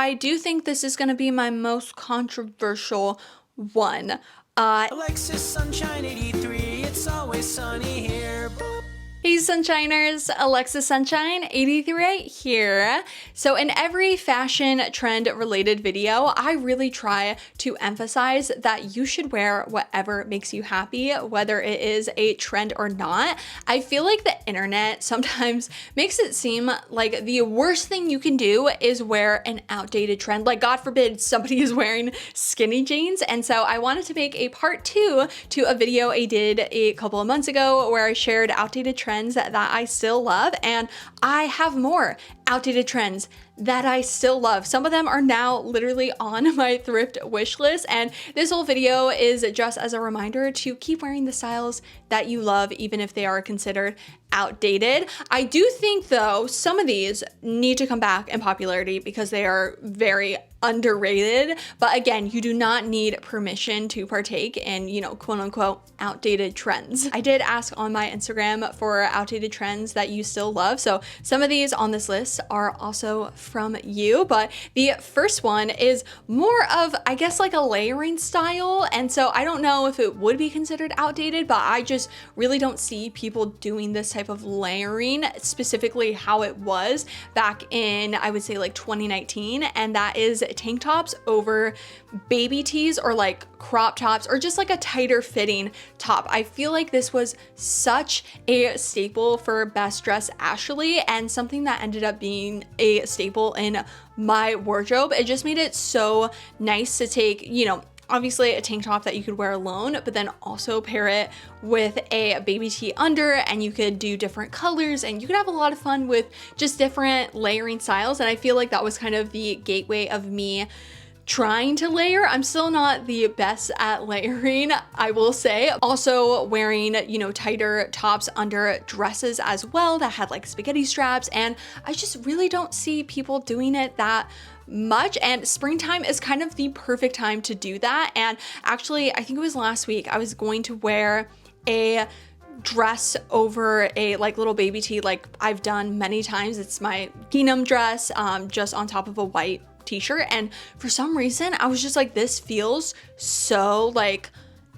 I do think this is going to be my most controversial one. Alexis Sunshine 83, it's always sunny here. Hey Sunshiners, Alexis Sunshine 83 here. So in every fashion trend related video, I really try to emphasize that you should wear whatever makes you happy, whether it is a trend or not. I feel like the internet sometimes makes it seem like the worst thing you can do is wear an outdated trend. Like God forbid somebody is wearing skinny jeans. And so I wanted to make a part 2 to a video I did a couple of months ago where I shared outdated trends that I still love, and I have more outdated trends that I still love. Some of them are now literally on my thrift wish list, and this whole video is just as a reminder to keep wearing the styles that you love, even if they are considered outdated. I do think though some of these need to come back in popularity because they are very underrated, but again, you do not need permission to partake in, you know, quote unquote outdated trends. I did ask on my Instagram for outdated trends that you still love, so some of these on this list are also from you, but the first one is more of, I guess, like a layering style, and so I don't know if it would be considered outdated, but I just really don't see people doing this type of layering, specifically how it was back in, I would say, like 2019, and that is tank tops over baby tees or like crop tops or just like a tighter fitting top. I feel like this was such a staple for Best Dressed Ashley and something that ended up being a staple in my wardrobe. It just made it so nice to take, you know, obviously a tank top that you could wear alone, but then also pair it with a baby tee under, and you could do different colors and you could have a lot of fun with just different layering styles. And I feel like that was kind of the gateway of me trying to layer. I'm still not the best at layering, I will say. Also wearing, you know, tighter tops under dresses as well that had like spaghetti straps, and I just really don't see people doing it that much, and springtime is kind of the perfect time to do that. And actually, I think it was last week, I was going to wear a dress over a like little baby tee like I've done many times. It's my gingham dress, just on top of a white t-shirt, and for some reason I was just like, this feels so like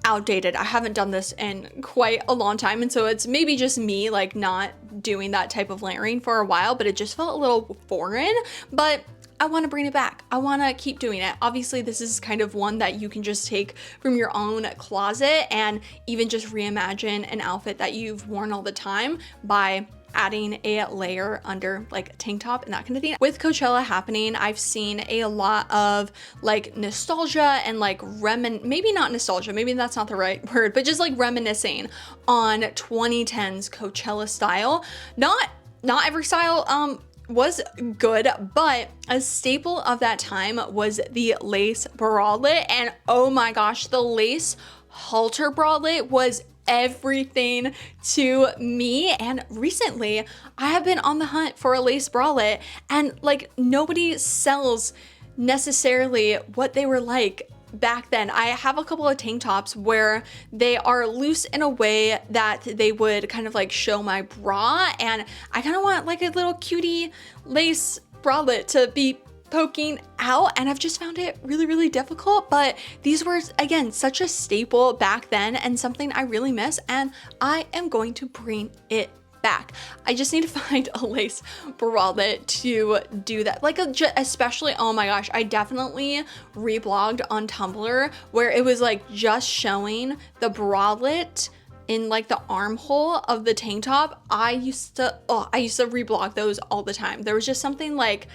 outdated. I haven't done this in quite a long time, and so it's maybe just me like not doing that type of layering for a while, but it just felt a little foreign. But I want to bring it back. I want to keep doing it. Obviously, this is kind of one that you can just take from your own closet and even just reimagine an outfit that you've worn all the time by adding a layer under like a tank top and that kind of thing. With Coachella happening, I've seen a lot of like nostalgia and like maybe not nostalgia, maybe that's not the right word, but just like reminiscing on 2010s Coachella style. Not every style was good, but a staple of that time was the lace bralette, and oh my gosh, the lace halter bralette was everything to me. And recently I have been on the hunt for a lace bralette, and like nobody sells necessarily what they were like back then. I have a couple of tank tops where they are loose in a way that they would kind of like show my bra, and I kind of want like a little cutie lace bralette to be poking out, and I've just found it really difficult. But these were, again, such a staple back then and something I really miss, and I am going to bring it back. I just need to find a lace bralette to do that. Like especially, oh my gosh, I definitely reblogged on Tumblr where it was like just showing the bralette in like the armhole of the tank top. I used to reblog those all the time. There was just something like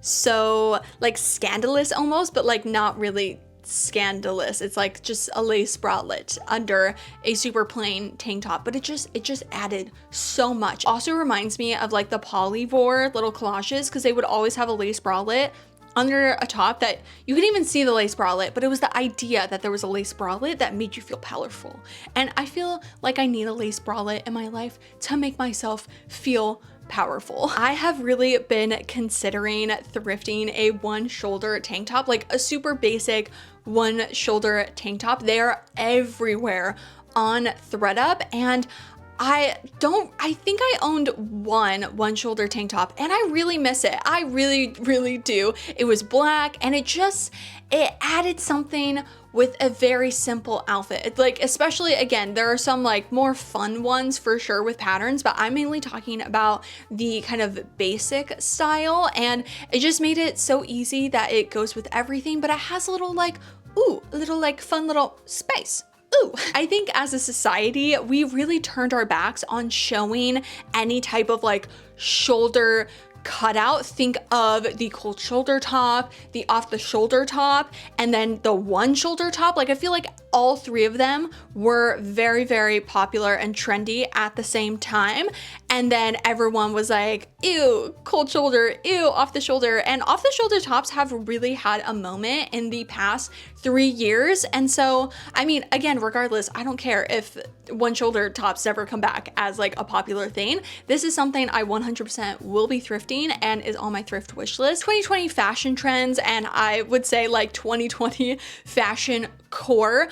so like scandalous almost, but like not really scandalous. It's like just a lace bralette under a super plain tank top, but it just added so much. Also reminds me of like the Polyvore little collages, because they would always have a lace bralette under a top that you could even see the lace bralette, but it was the idea that there was a lace bralette that made you feel powerful. And I feel like I need a lace bralette in my life to make myself feel powerful. I have really been considering thrifting a one shoulder tank top, like a super basic one shoulder tank top. They are everywhere on ThredUp, and I think I owned one shoulder tank top and I really miss it. I really do. It was black and it added something with a very simple outfit. Like, especially, again, there are some like more fun ones for sure with patterns, but I'm mainly talking about the kind of basic style, and it just made it so easy that it goes with everything, but it has a little like, ooh, a little like fun little space. Ooh. I think as a society, we really turned our backs on showing any type of like shoulder cutout. Think of the cold shoulder top, the off the shoulder top, and then the one shoulder top. Like, I feel like all three of them were very popular and trendy at the same time. And then everyone was like, ew, cold shoulder, ew, off the shoulder. And off the shoulder tops have really had a moment in the past 3 years. And so, I mean, again, regardless, I don't care if one shoulder tops never come back as like a popular thing. This is something I 100% will be thrifting and is on my thrift wish list. 2020 fashion trends, and I would say like 2020 fashion core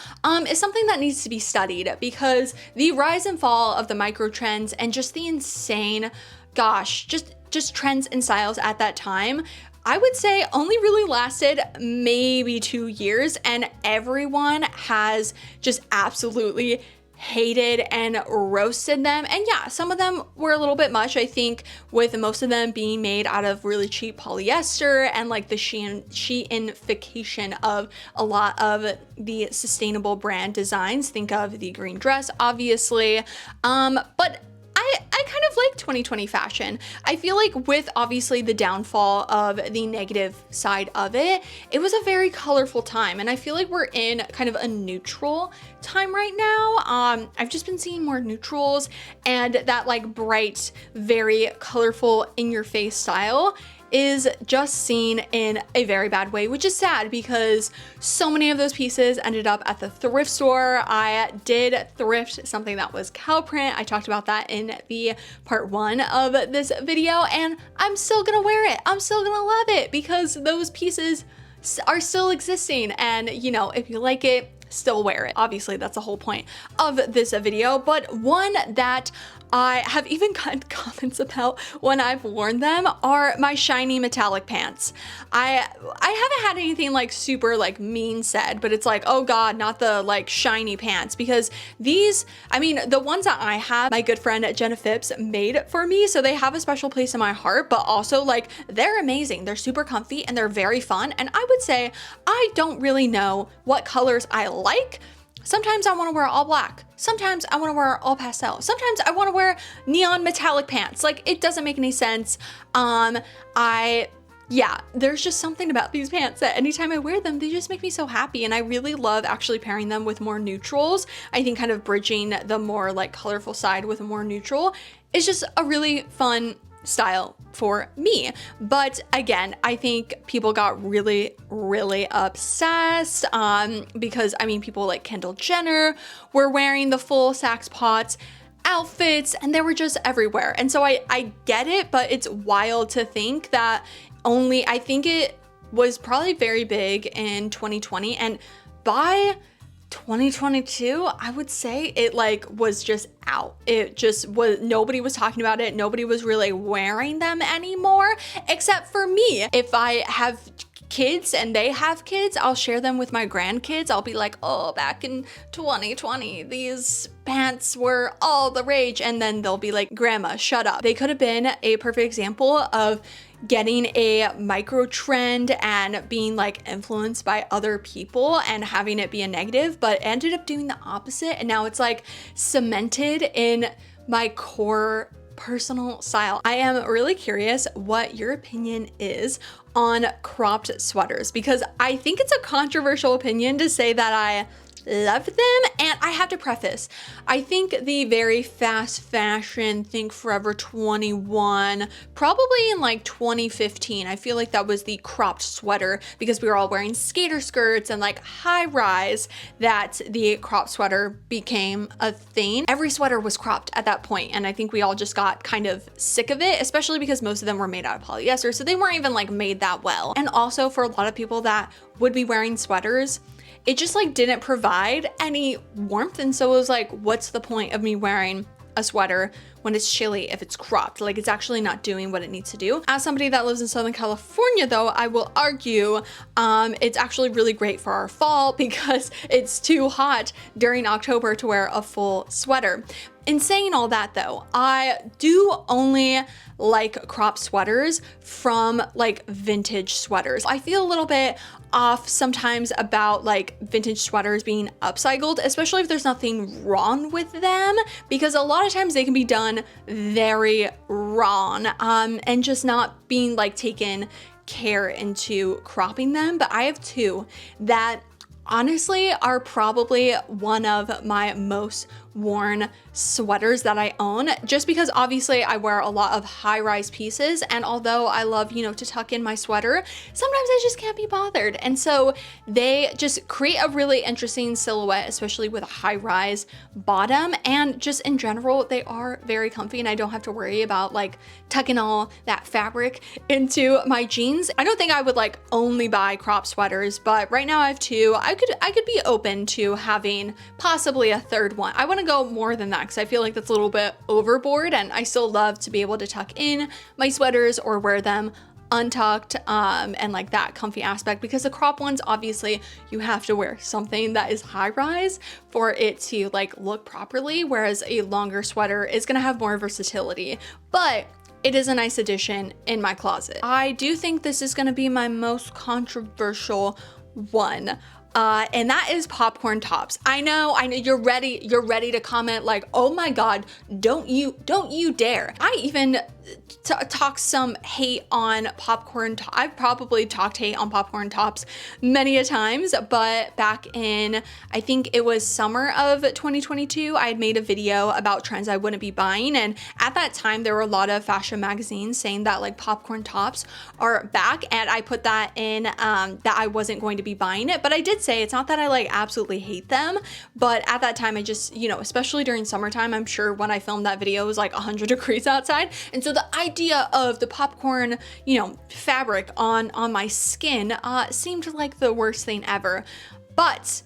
is something that needs to be studied, because the rise and fall of the micro trends and just the insane, gosh, just trends and styles at that time, I would say only really lasted maybe 2 years, and everyone has just absolutely hated and roasted them. And yeah, some of them were a little bit much, I think, with most of them being made out of really cheap polyester and like the sheinification of a lot of the sustainable brand designs. Think of the green dress, obviously. But I kind of like 2020 fashion. I feel like with obviously the downfall of the negative side of it, it was a very colorful time. And I feel like we're in kind of a neutral time right now. I've just been seeing more neutrals, and that like bright, very colorful in your face style is just seen in a very bad way, which is sad because so many of those pieces ended up at the thrift store. I did thrift something that was cow print. I talked about that in the part 1 of this video, and I'm still gonna wear it. I'm still gonna love it because those pieces are still existing, and you know, if you like it, still wear it. Obviously, that's the whole point of this video, but one that I have even gotten comments about when I've worn them are my shiny metallic pants. I haven't had anything like super like mean said, but it's like, oh God, not the like shiny pants, because these, I mean, the ones that I have, my good friend Jenna Phipps made for me, so they have a special place in my heart, but also like they're amazing. They're super comfy and they're very fun. And I would say I don't really know what colors I like. Sometimes I want to wear all black. Sometimes I want to wear all pastel. Sometimes I want to wear neon metallic pants. Like, it doesn't make any sense. Yeah, there's just something about these pants that anytime I wear them, they just make me so happy. And I really love actually pairing them with more neutrals. I think kind of bridging the more like colorful side with a more neutral is just a really fun style for me. But again, I think people got really obsessed because I mean, people like Kendall Jenner were wearing the full Saks Potts outfits and they were just everywhere. And so I get it, but it's wild to think that I think it was probably very big in 2020, and by 2022, I would say it like was just out. It just was, nobody was talking about it. Nobody was really wearing them anymore, except for me. If I have kids and they have kids, I'll share them with my grandkids. I'll be like, oh, back in 2020, these pants were all the rage. And then they'll be like, Grandma, shut up. They could have been a perfect example of getting a micro trend and being like influenced by other people and having it be a negative, but ended up doing the opposite. And now it's like cemented in my core personal style. I am really curious what your opinion is on cropped sweaters, because I think it's a controversial opinion to say that I love them. And I have to preface, I think the very fast fashion, think Forever 21, probably in like 2015, I feel like that was the cropped sweater, because we were all wearing skater skirts and like high rise, that the cropped sweater became a thing. Every sweater was cropped at that point, and I think we all just got kind of sick of it, especially because most of them were made out of polyester, so they weren't even like made that well. And also for a lot of people that would be wearing sweaters, it just like didn't provide any warmth. And so it was like, what's the point of me wearing a sweater when it's chilly if it's cropped. Like, it's actually not doing what it needs to do. As somebody that lives in Southern California though, I will argue it's actually really great for our fall because it's too hot during October to wear a full sweater. In saying all that though, I do only like crop sweaters from like vintage sweaters. I feel a little bit off sometimes about like vintage sweaters being upcycled, especially if there's nothing wrong with them, because a lot of times they can be done very wrong and just not being like taken care into cropping them. But I have two that honestly are probably one of my most worn sweaters that I own, just because obviously I wear a lot of high-rise pieces, and although I love, you know, to tuck in my sweater, sometimes I just can't be bothered. And so they just create a really interesting silhouette, especially with a high-rise bottom, and just in general they are very comfy and I don't have to worry about like tucking all that fabric into my jeans. I don't think I would like only buy crop sweaters, but right now I have two. I could be open to having possibly a third one. I want to go more than that because I feel like that's a little bit overboard, and I still love to be able to tuck in my sweaters or wear them untucked and like that comfy aspect, because the crop ones, obviously you have to wear something that is high rise for it to like look properly, whereas a longer sweater is going to have more versatility, but it is a nice addition in my closet. I do think this is going to be my most controversial one. And that is popcorn tops. I know you're ready to comment like, oh my God, don't you dare. I even talk some hate on popcorn. I've probably talked hate on popcorn tops many a times, but back in, I think it was summer of 2022, I had made a video about trends I wouldn't be buying. And at that time, there were a lot of fashion magazines saying that like popcorn tops are back. And I put that in, that I wasn't going to be buying it, but I did say it's not that I like absolutely hate them, but at that time I just, you know, especially during summertime, I'm sure when I filmed that video it was like 100 degrees outside. And so the idea of the popcorn, you know, fabric on my skin seemed like the worst thing ever. But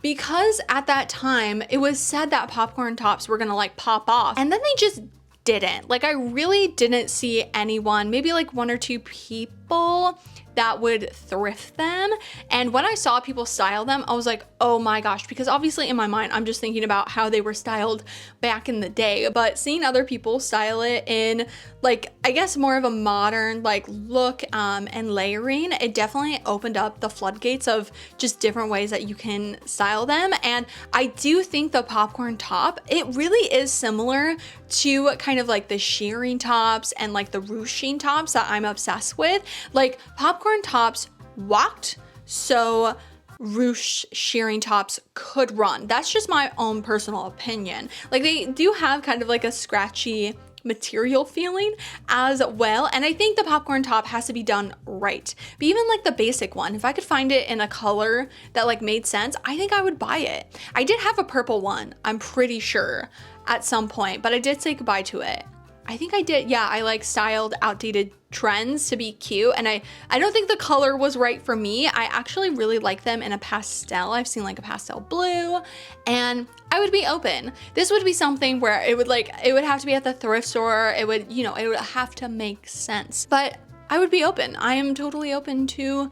because at that time it was said that popcorn tops were gonna like pop off, and then they just didn't. Like, I really didn't see anyone, maybe like one or two people that would thrift them. And when I saw people style them, I was like, oh my gosh, because obviously in my mind, I'm just thinking about how they were styled back in the day, but seeing other people style it in like, I guess more of a modern like look and layering, it definitely opened up the floodgates of just different ways that you can style them. And I do think the popcorn top, it really is similar to kind of like the shearing tops and like the ruching tops that I'm obsessed with. Like, popcorn tops walked so ruche shearing tops could run. That's just my own personal opinion. Like, they do have kind of like a scratchy material feeling as well, and I think the popcorn top has to be done right. But even like the basic one, if I could find it in a color that like made sense, I think I would buy it. I did have a purple one, I'm pretty sure, at some point, but I did say goodbye to it. I think I did, yeah, I like styled outdated trends to be cute, and I don't think the color was right for me. I actually really like them in a pastel. I've seen like a pastel blue, and I would be open. This would be something where it would have to be at the thrift store. It would, you know, it would have to make sense, but I would be open. I am totally open to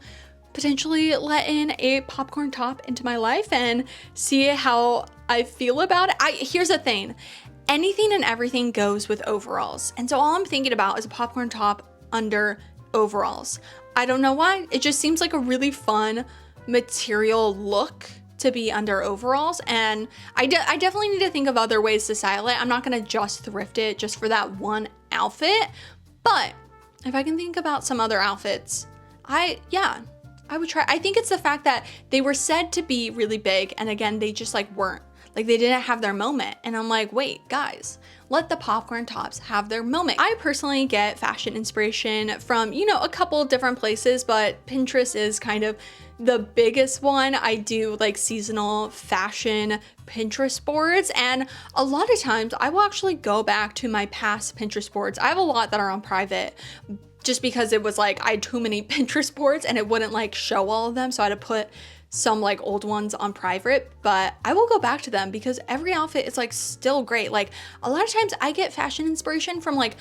potentially let in a popcorn top into my life and see how I feel about it. Here's the thing. Anything and everything goes with overalls. And so all I'm thinking about is a popcorn top under overalls. I don't know why. It just seems like a really fun material look to be under overalls. And I definitely need to think of other ways to style it. I'm not gonna just thrift it just for that one outfit. But if I can think about some other outfits, I would try. I think it's the fact that they were said to be really big, and again, they just like weren't. Like, they didn't have their moment. And I'm like, wait, guys, let the popcorn tops have their moment. I personally get fashion inspiration from, you know, a couple different places, but Pinterest is kind of the biggest one. I do like seasonal fashion Pinterest boards, and a lot of times I will actually go back to my past Pinterest boards. I have a lot that are on private, just because it was like I had too many Pinterest boards and it wouldn't like show all of them, so I had to put some like old ones on private. But I will go back to them because every outfit is like still great. Like a lot of times I get fashion inspiration from like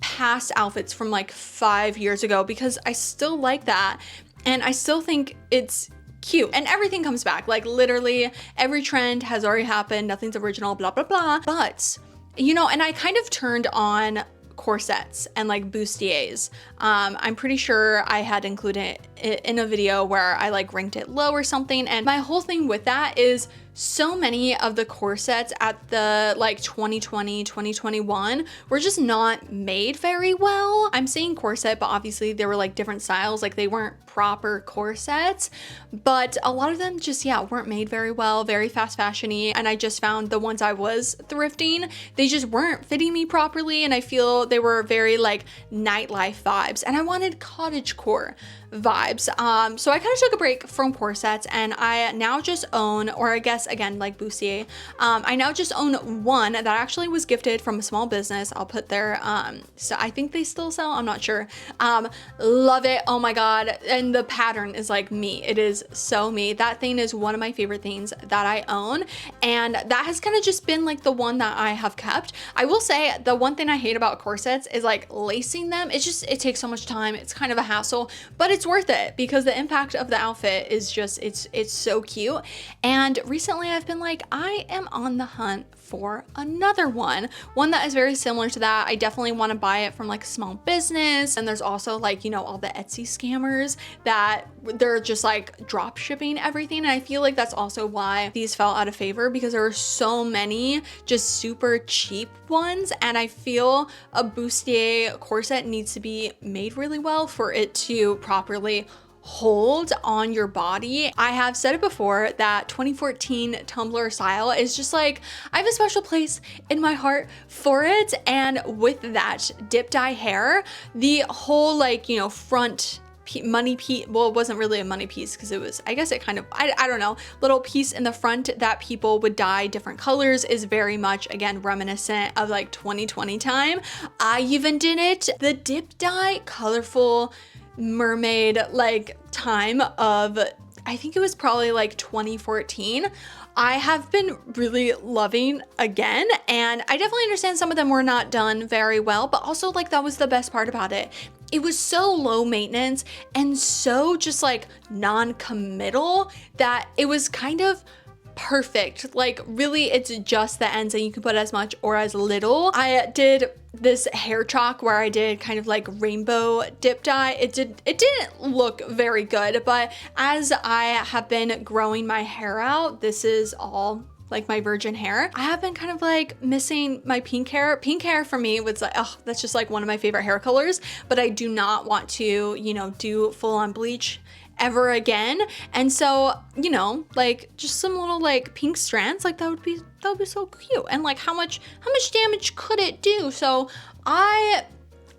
past outfits from like 5 years ago because I still like that and I still think it's cute, and everything comes back. Like literally every trend has already happened, nothing's original, blah blah blah. But you know, and I kind of turned on corsets and like bustiers. I'm pretty sure I had included it in a video where I like ranked it low or something, and my whole thing with that is so many of the corsets at the like 2020, 2021 were just not made very well. I'm saying corset, but obviously there were like different styles, like they weren't proper corsets, but a lot of them just, yeah, weren't made very well, very fast fashion-y. And I just found the ones I was thrifting, they just weren't fitting me properly. And I feel they were very like nightlife vibes, and I wanted cottagecore vibes. So I kind of took a break from corsets, and I now just own, or I guess again like bustier, I now just own one that actually was gifted from a small business. I'll put their so I think they still sell, I'm not sure. Love it, oh my god, and the pattern is like me. It is so me. That thing is one of my favorite things that I own, and that has kind of just been like the one that I have kept. I will say the one thing I hate about corsets is like lacing them. It's just, it takes so much time, it's kind of a hassle, but it's worth it because the impact of the outfit is just, it's so cute. And recently I've been like, I am on the hunt for another one that is very similar to that. I definitely want to buy it from like a small business. And there's also like, you know, all the Etsy scammers that they're just like drop shipping everything. And I feel like that's also why these fell out of favor, because there are so many just super cheap ones. And I feel a bustier corset needs to be made really well for it to properly hold on your body. I have said it before that 2014 Tumblr style is just like, I have a special place in my heart for it. And with that dip dye hair, the whole like, you know, front money piece, well, it wasn't really a money piece because it was, I guess it kind of, I don't know, little piece in the front that people would dye different colors is very much, again, reminiscent of like 2020 time. I even did it, the dip dye colorful mermaid like time of, I think it was probably like 2014. I have been really loving again, and I definitely understand some of them were not done very well, but also like that was the best part about it. It was so low maintenance and so just like non-committal that it was kind of perfect. Like really, it's just the ends, and you can put as much or as little. I did this hair chalk where I did kind of like rainbow dip dye. It didn't look very good, but as I have been growing my hair out, this is all like my virgin hair, I have been kind of like missing my pink hair. Pink hair for me was like, oh, that's just like one of my favorite hair colors, but I do not want to, you know, do full on bleach ever again. And so, you know, like just some little like pink strands, like that would be so cute. And like how much damage could it do? So I'm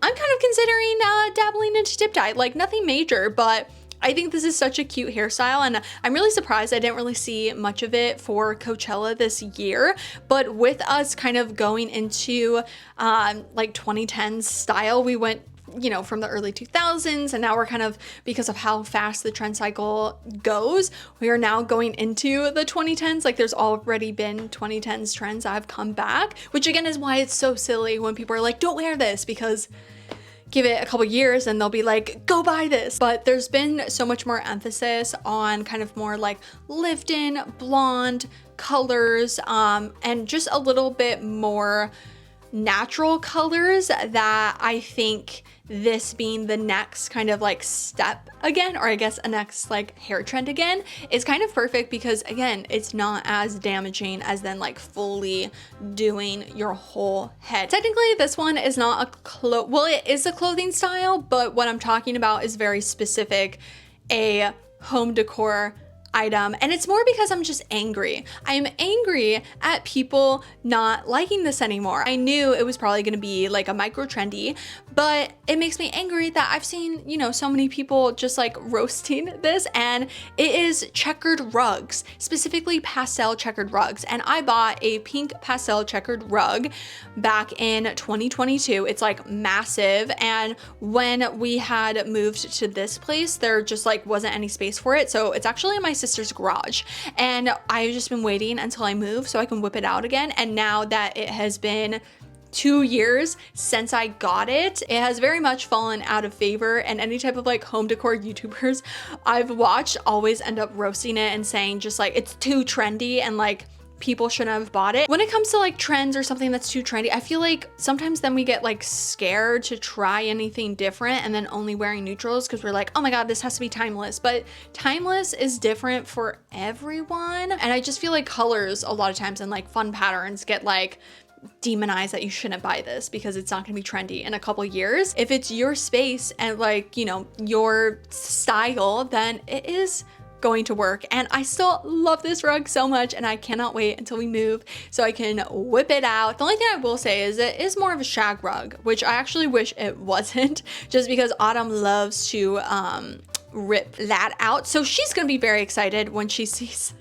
kind of considering dabbling into dip dye, like nothing major, but I think this is such a cute hairstyle, and I'm really surprised I didn't really see much of it for Coachella this year. But with us kind of going into like 2010s style, we went, you know, from the early 2000s, and now we're kind of, because of how fast the trend cycle goes, we are now going into the 2010s. Like there's already been 2010s trends that have come back, which again is why it's so silly when people are like, don't wear this, because give it a couple years and they'll be like, go buy this. But there's been so much more emphasis on kind of more like lived-in blonde colors, and just a little bit more natural colors, that I think this being the next kind of like step again, or I guess a next like hair trend again, is kind of perfect, because again, it's not as damaging as then like fully doing your whole head. Technically this one is not well, it is a clothing style, but what I'm talking about is very specific, a home decor item, and it's more because I'm just angry. I'm angry at people not liking this anymore. I knew it was probably gonna be like a micro trendy, but it makes me angry that I've seen, you know, so many people just like roasting this, and it is checkered rugs, specifically pastel checkered rugs. And I bought a pink pastel checkered rug back in 2022. It's like massive, and when we had moved to this place, there just like wasn't any space for it, so it's actually in my sister's garage, and I've just been waiting until I move so I can whip it out again. And now that it has been 2 years since I got it, it has very much fallen out of favor, and any type of like home decor YouTubers I've watched always end up roasting it and saying just like it's too trendy and like people shouldn't have bought it. When it comes to like trends or something that's too trendy, I feel like sometimes then we get like scared to try anything different and then only wearing neutrals because we're like, oh my god, this has to be timeless. But timeless is different for everyone, and I just feel like colors a lot of times and like fun patterns get like demonized, that you shouldn't buy this because it's not gonna be trendy in a couple years. If it's your space and like, you know, your style, then it is going to work. And I still love this rug so much, and I cannot wait until we move so I can whip it out. The only thing I will say is it is more of a shag rug, which I actually wish it wasn't, just because Autumn loves to rip that out. So she's gonna be very excited when she sees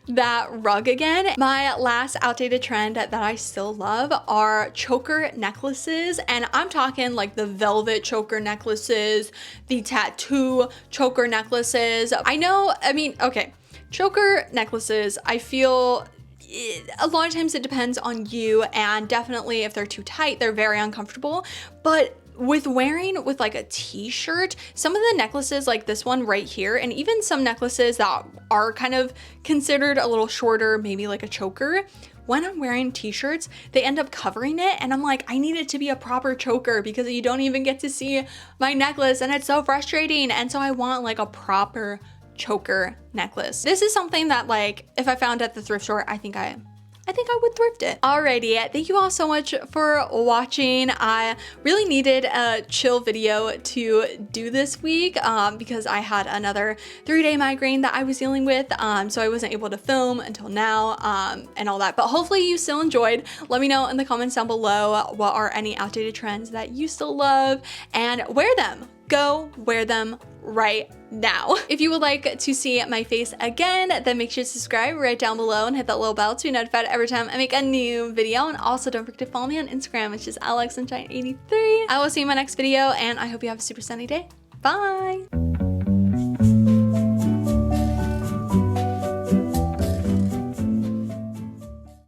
that rug again. My last outdated trend that I still love are choker necklaces, and I'm talking like the velvet choker necklaces, the tattoo choker necklaces. Okay, choker necklaces, I feel a lot of times it depends on you, and definitely if they're too tight, they're very uncomfortable. But with wearing with like a t-shirt, some of the necklaces like this one right here, and even some necklaces that are kind of considered a little shorter, maybe like a choker, when I'm wearing t-shirts, they end up covering it, and I'm like, I need it to be a proper choker because you don't even get to see my necklace, and it's so frustrating. And so I want like a proper choker necklace. This is something that like if I found at the thrift store, I think I would thrift it. Alrighty, thank you all so much for watching. I really needed a chill video to do this week because I had another 3-day migraine that I was dealing with, so I wasn't able to film until now and all that. But hopefully you still enjoyed. Let me know in the comments down below what are any outdated trends that you still love, and wear them. Go wear them right now. If you would like to see my face again, then make sure to subscribe right down below and hit that little bell to be notified every time I make a new video. And also don't forget to follow me on Instagram, which is alexsunshine83. I will see you in my next video, and I hope you have a super sunny day. Bye!